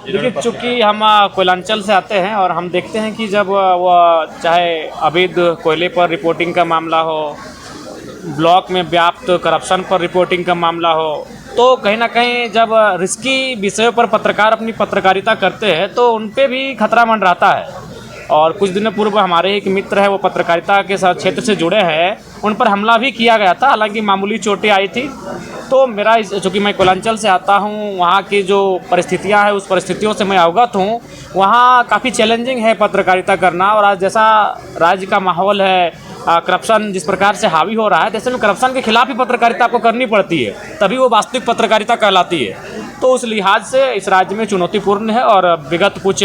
देखिए, चूँकि हम कोयलांचल से आते हैं और हम देखते हैं कि जब वो चाहे अवैध कोयले पर रिपोर्टिंग का मामला हो, ब्लॉक में व्याप्त करप्शन पर रिपोर्टिंग का मामला हो, तो कहीं ना कहीं जब रिस्की विषयों पर पत्रकार अपनी पत्रकारिता करते हैं तो उन पे भी खतरा मंडराता है। और कुछ दिनों पूर्व हमारे एक मित्र है, वो पत्रकारिता के साथ क्षेत्र से जुड़े हैं, उन पर हमला भी किया गया था, हालांकि मामूली चोटें आई थी। तो मेरा चूँकि मैं कोयलांचल से आता हूँ, वहाँ की जो परिस्थितियाँ हैं उस परिस्थितियों से मैं अवगत हूँ। वहाँ काफ़ी चैलेंजिंग है पत्रकारिता करना, और आज जैसा राज्य का माहौल है, करप्शन जिस प्रकार से हावी हो रहा है, जैसे में करप्शन के खिलाफ ही पत्रकारिता आपको करनी पड़ती है, तभी वो वास्तविक पत्रकारिता कहलाती है। तो उस लिहाज से इस राज्य में चुनौतीपूर्ण है। और विगत कुछ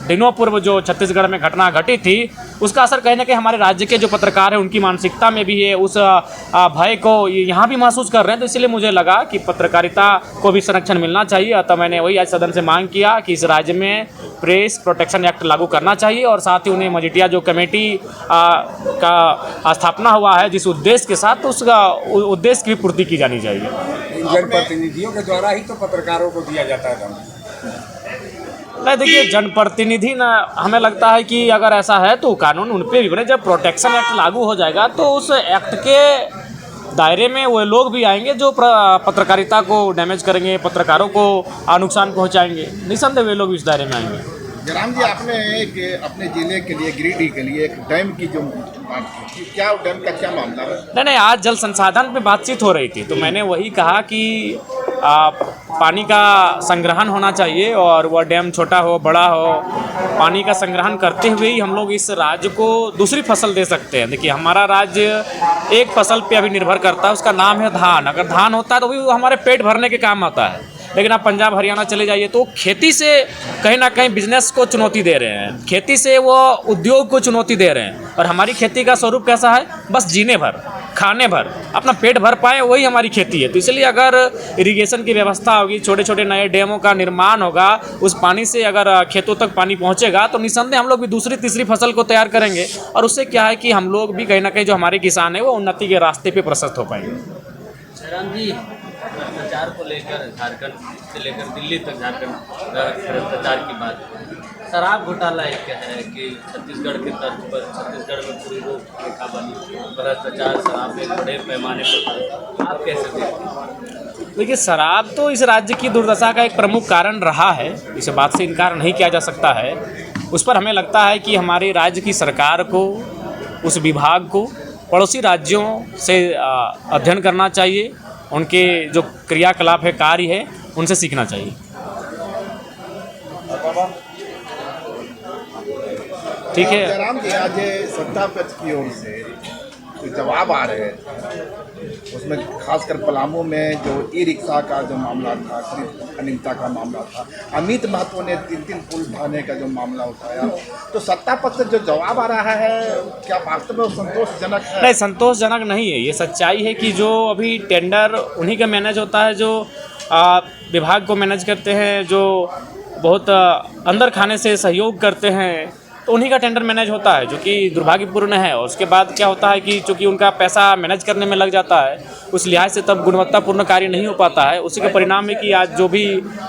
दिनों पूर्व जो छत्तीसगढ़ में घटना घटी थी, उसका असर कहीं ना कहीं हमारे राज्य के जो पत्रकार हैं उनकी मानसिकता में भी है, उस भय को यहाँ भी महसूस कर रहे हैं। तो इसलिए मुझे लगा कि पत्रकारिता को भी संरक्षण मिलना चाहिए। तो मैंने वही आज सदन से मांग किया कि इस राज्य में प्रेस प्रोटेक्शन एक्ट लागू करना चाहिए, और साथ ही उन्हें मजिटिया जो कमेटी का स्थापना हुआ है जिस उद्देश्य के साथ, तो उसका उद्देश्य की पूर्ति की जानी चाहिए। जनप्रतिनिधियों के द्वारा ही तो पत्रकारों को दिया जाता है दम। नहीं, देखिए, जनप्रतिनिधि ना, हमें लगता है कि अगर ऐसा है तो कानून उन पर भी बने। जब प्रोटेक्शन एक्ट लागू हो जाएगा तो उस एक्ट के दायरे में वो लोग भी आएंगे जो पत्रकारिता को डैमेज करेंगे, पत्रकारों को नुकसान पहुंचाएंगे। निसंदेह वे लोग इस दायरे में आएंगे। जयराम जी, आपने एक अपने जिले के लिए, गिरिडीह के लिए, एक डैम की जो बात की, क्या डैम का क्या मामला है? नहीं, आज जल संसाधन पे बातचीत हो रही थी, तो मैंने वही कहा कि पानी का संग्रहण होना चाहिए, और वह डैम छोटा हो बड़ा हो, पानी का संग्रहण करते हुए ही हम लोग इस राज्य को दूसरी फसल दे सकते हैं। देखिए, हमारा राज्य एक फसल पे अभी निर्भर करता है, उसका नाम है धान। अगर धान होता है तो भी वो हमारे पेट भरने के काम आता है। लेकिन आप पंजाब हरियाणा चले जाइए तो खेती से कहीं ना कहीं बिजनेस को चुनौती दे रहे हैं, खेती से वो उद्योग को चुनौती दे रहे हैं। और हमारी खेती का स्वरूप कैसा है? बस जीने भर, खाने भर, अपना पेट भर पाए, वही हमारी खेती है। तो इसलिए अगर इरिगेशन की व्यवस्था होगी, छोटे छोटे नए डैमों का निर्माण होगा, उस पानी से अगर खेतों तक पानी पहुंचेगा, तो निसंदेह हम लोग भी दूसरी तीसरी फसल को तैयार करेंगे, और उससे क्या है कि हम लोग भी कहीं ना कहीं जो हमारे किसान हैं वो उन्नति के रास्ते पे प्रशस्त हो पाएंगे। जयराम जी, भ्रष्टाचार को लेकर झारखंड से लेकर दिल्ली तक झारखंड भ्रष्टाचार की बात, शराब घोटाला एक है कि छत्तीसगढ़ के तर्ज पर छत्तीसगढ़ में पूरी रूपरेखा बनी, भ्रष्टाचार शराब में बड़े पैमाने पर, आप कैसे देखते हैं? देखिए, शराब तो इस राज्य की दुर्दशा का एक प्रमुख कारण रहा है, इस बात से इनकार नहीं किया जा सकता है। उस पर हमें लगता है कि हमारे राज्य की सरकार को, उस विभाग को पड़ोसी राज्यों से अध्ययन करना चाहिए, उनके जो क्रियाकलाप है, कार्य है, उनसे सीखना चाहिए। ठीक है। जयराम जी, आज सत्ता पक्ष की ओर से जो जवाब आ रहे हैं, उसमें खासकर पलामू में जो ई रिक्शा का जो मामला था, अनियमितता का मामला था, अमित महतो ने 3 पुल ढाने का जो मामला उठाया, तो सत्ता पक्ष से जो जवाब आ रहा है, क्या वास्तव में संतोषजनक है? नहीं, संतोषजनक नहीं है। ये सच्चाई है कि जो अभी टेंडर उन्हीं का मैनेज होता है जो विभाग को मैनेज करते हैं, जो बहुत अंदर खाने से सहयोग करते हैं, तो उन्हीं का टेंडर मैनेज होता है, जो कि दुर्भाग्यपूर्ण है। और उसके बाद क्या होता है कि चूँकि उनका पैसा मैनेज करने में लग जाता है, उस लिहाज से तब गुणवत्तापूर्ण कार्य नहीं हो पाता है। उसी का परिणाम है कि आज जो भी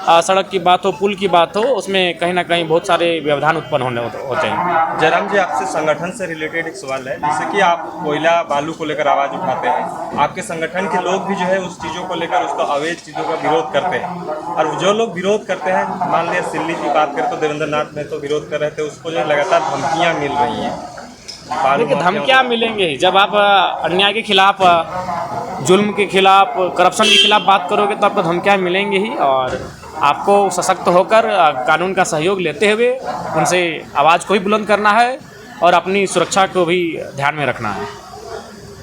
सड़क की बात हो, पुल की बात हो, उसमें कहीं ना कहीं बहुत सारे व्यवधान उत्पन्न होते हैं। जयराम जी, आपसे संगठन से रिलेटेड एक सवाल है। जैसे कि आप कोयला बालू को लेकर आवाज़ उठाते हैं, आपके संगठन के लोग भी जो है उस चीज़ों को लेकर, उसका अवैध चीज़ों का विरोध करते हैं, और जो लोग विरोध करते हैं, मान लिया सिल्ली की बात करें तो देवेंद्र नाथ में तो विरोध कर रहे थे, उसको जो लगातार धमकियाँ मिल रही हैं। देखिए, धमकियाँ मिलेंगे ही। जब आप अन्याय के खिलाफ, जुल्म के खिलाफ, करप्शन के खिलाफ बात करोगे तो आपको धमकियाँ मिलेंगी ही, और आपको सशक्त होकर कानून का सहयोग लेते हुए उनसे आवाज़ को भी बुलंद करना है, और अपनी सुरक्षा को भी ध्यान में रखना है।